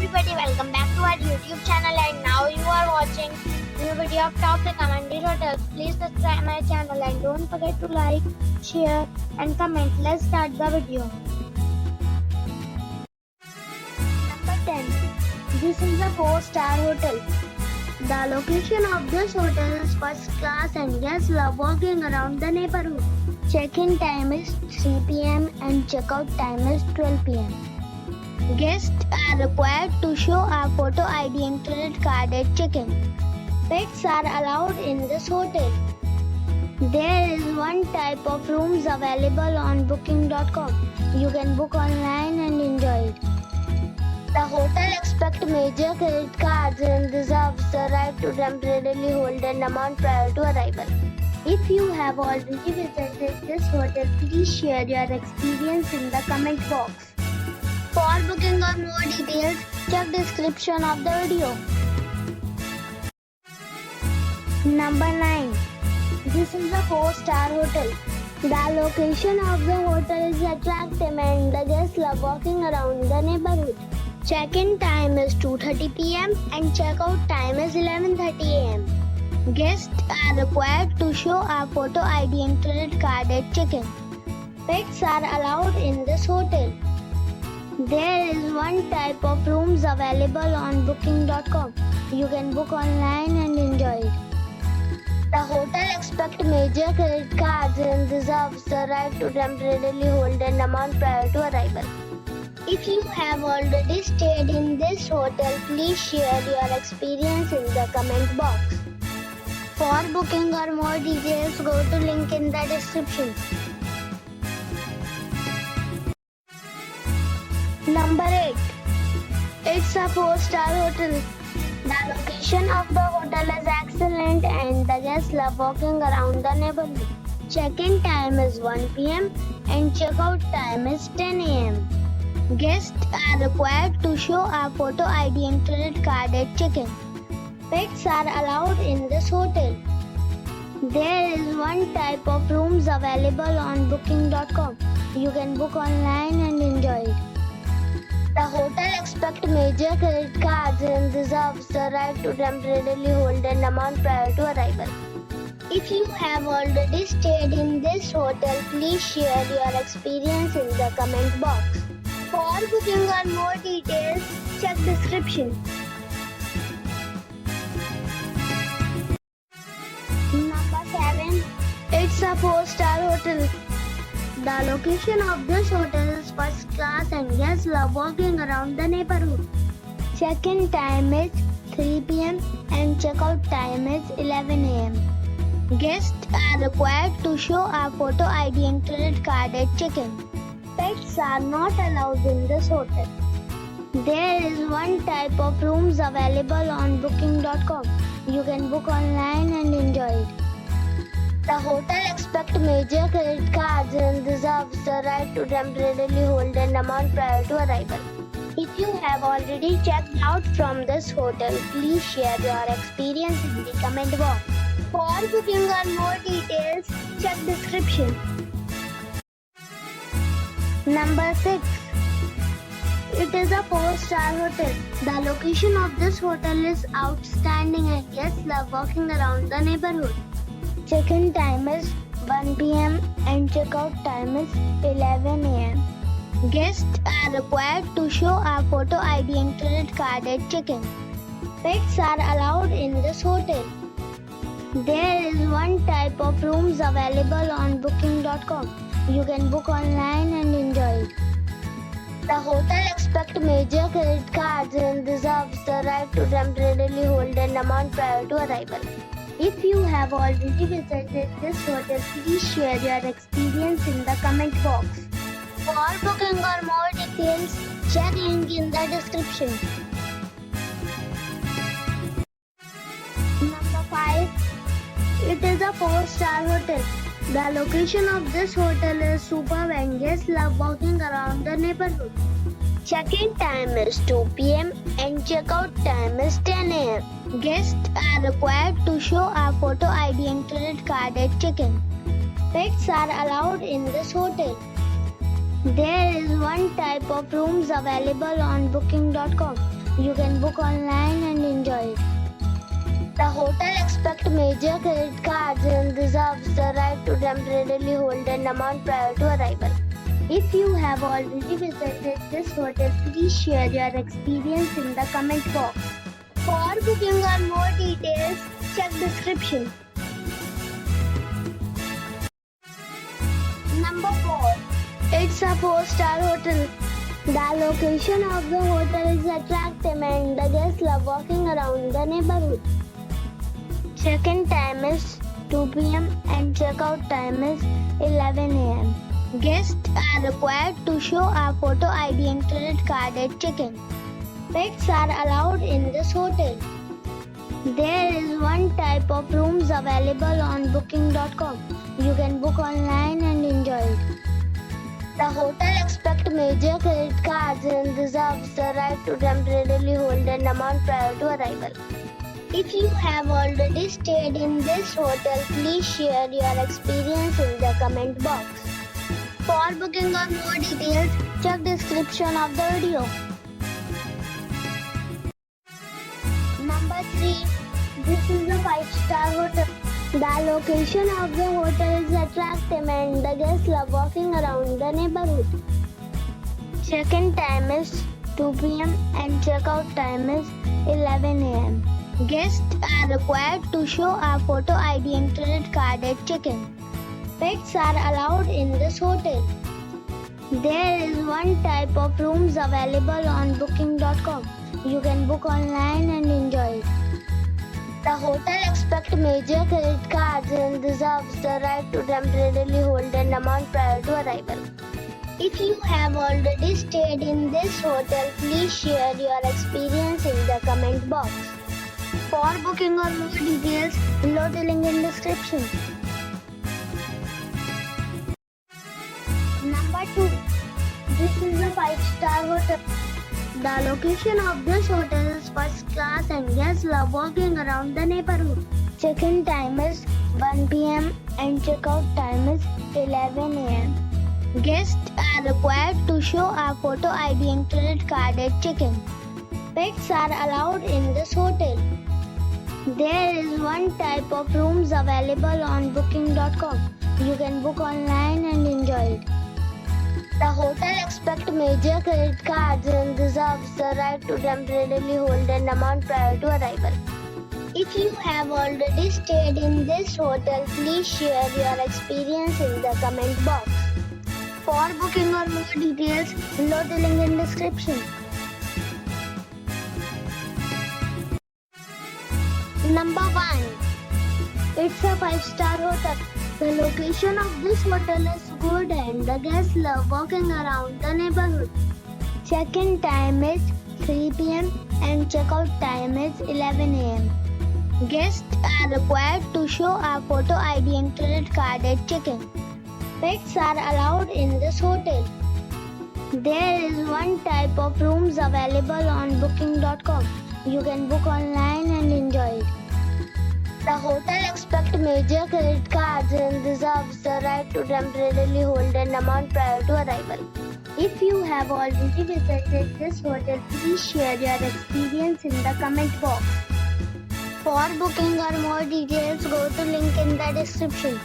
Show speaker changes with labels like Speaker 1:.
Speaker 1: everybody, welcome back to our YouTube channel, and now you are watching new video of top recommended hotels. Please subscribe my channel and don't forget to like, share and comment. Let's start the video. Number 10. This is a 4-star hotel. The location of this hotel is first class and guests love walking around the neighborhood. Check-in time is 3 p.m. and check-out time is 12 p.m. Guests are required to show a photo ID and credit card at check-in. Pets are allowed in this hotel. There is one type of rooms available on booking.com. You can book online and enjoy it. The hotel expects major credit cards and reserves the right to temporarily hold an amount prior to arrival. If you have already visited this hotel, please share your experience in the comment box. For booking or more details, check description of the video. Number 9. This is a 4-star hotel. The location of the hotel is attractive and the guests love walking around the neighborhood. Check-in time is 2:30 p.m. and check-out time is 11:30 a.m. Guests are required to show a photo ID and credit card at check-in. Pets are allowed in this hotel. There is one type of rooms available on booking.com. You can book online and enjoy it. The hotel expects major credit cards and reserves the right to temporarily hold an amount prior to arrival. If you have already stayed in this hotel, please share your experience in the comment box. For booking or more details, go to link in the description. Number 8. It's a 4-star hotel. The location of the hotel is excellent and the guests love walking around the neighborhood. Check-in time is 1 p.m. and check-out time is 10 a.m. Guests are required to show a photo ID and credit card at check-in. Pets are allowed in this hotel. There is one type of rooms available on booking.com. You can book online and enjoy it. The hotel expects major credit cards and reserves the right to temporarily hold an amount prior to arrival. If you have already stayed in this hotel, please share your experience in the comment box. For booking or more details, check description. Number 7. It's a 4-star hotel. The location of this hotel is first class and guests love walking around the neighborhood. Check-in time is 3 p.m. and check-out time is 11 a.m. Guests are required to show a photo ID and credit card at check-in. Pets are not allowed in this hotel. There is one type of rooms available on booking.com. You can book online and enjoy it. The hotel expects major credit cards and reserves the right to temporarily hold an amount prior to arrival. If you have already checked out from this hotel, please share your experience in the comment box. For booking or more details, check description. Number 6. It is a 4-star hotel. The location of this hotel is outstanding and guests love walking around the neighborhood. Check-in time is 1 p.m. and check-out time is 11 a.m. Guests are required to show a photo ID and credit card at check-in. Pets are allowed in this hotel. There is one type of rooms available on booking.com. You can book online and enjoy it. The hotel expects major credit cards and reserves the right to temporarily hold an amount prior to arrival. If you have already visited this hotel, please share your experience in the comment box. For booking or more details, check link in the description. Number 5. It is a 4-star hotel. The location of this hotel is superb and guests love walking around the neighborhood. Check-in time is 2 p.m. and check-out time is 10 a.m. Guests are required to show a photo ID and credit card at check-in. Pets are allowed in this hotel. There is one type of rooms available on booking.com. You can book online and enjoy it. The hotel expects major credit cards and reserves the right to temporarily hold an amount prior to arrival. If you have already visited this hotel, please share your experience in the comment box. For booking or more details, check description. Number 4. It's a 4-star hotel. The location of the hotel is attractive and the guests love walking around the neighborhood. Check-in time is 2 p.m. and check-out time is 11 a.m. Guests are required to show a photo ID and credit card at check-in. Pets are allowed in this hotel. There is one type of rooms available on booking.com. You can book online and enjoy it. The hotel expects major credit cards and reserves the right to temporarily hold an amount prior to arrival. If you have already stayed in this hotel, please share your experience in the comment box. For booking or more details, check description of the video. Number 3. This is a 5-star hotel. The location of the hotel is attractive and the guests love walking around the neighborhood. Check-in time is 2 p.m. and check-out time is 11 a.m. Guests are required to show a photo ID and credit card at check-in. Pets are allowed in this hotel. There is one type of rooms available on booking.com. You can book online and enjoy it. The hotel expects major credit cards and reserves the right to temporarily hold an amount prior to arrival. If you have already stayed in this hotel, please share your experience in the comment box. For booking or more details, below the link in description. Number 2. This is a 5-star hotel. The location of this hotel is first class and guests love walking around the neighborhood. Check-in time is 1 p.m. and check-out time is 11 a.m. Guests are required to show a photo ID and credit card at check-in. Pets are allowed in this hotel. There is one type of rooms available on booking.com. You can book online and enjoy it. The hotel expects major credit cards and reserves the right to temporarily hold an amount prior to arrival. If you have already stayed in this hotel, please share your experience in the comment box. For booking or more details, below the link in description. Number 1. It's a 5-star hotel. The location of this hotel is good and the guests love walking around the neighborhood. Check-in time is 3 p.m. and check-out time is 11 a.m. Guests are required to show a photo ID and credit card at check-in. Pets are allowed in this hotel. There is one type of rooms available on booking.com. You can book online and enjoy it. The hotel expects major credit cards and reserves the right to temporarily hold an amount prior to arrival. If you have already visited this hotel, please share your experience in the comment box. For booking or more details, go to link in the description.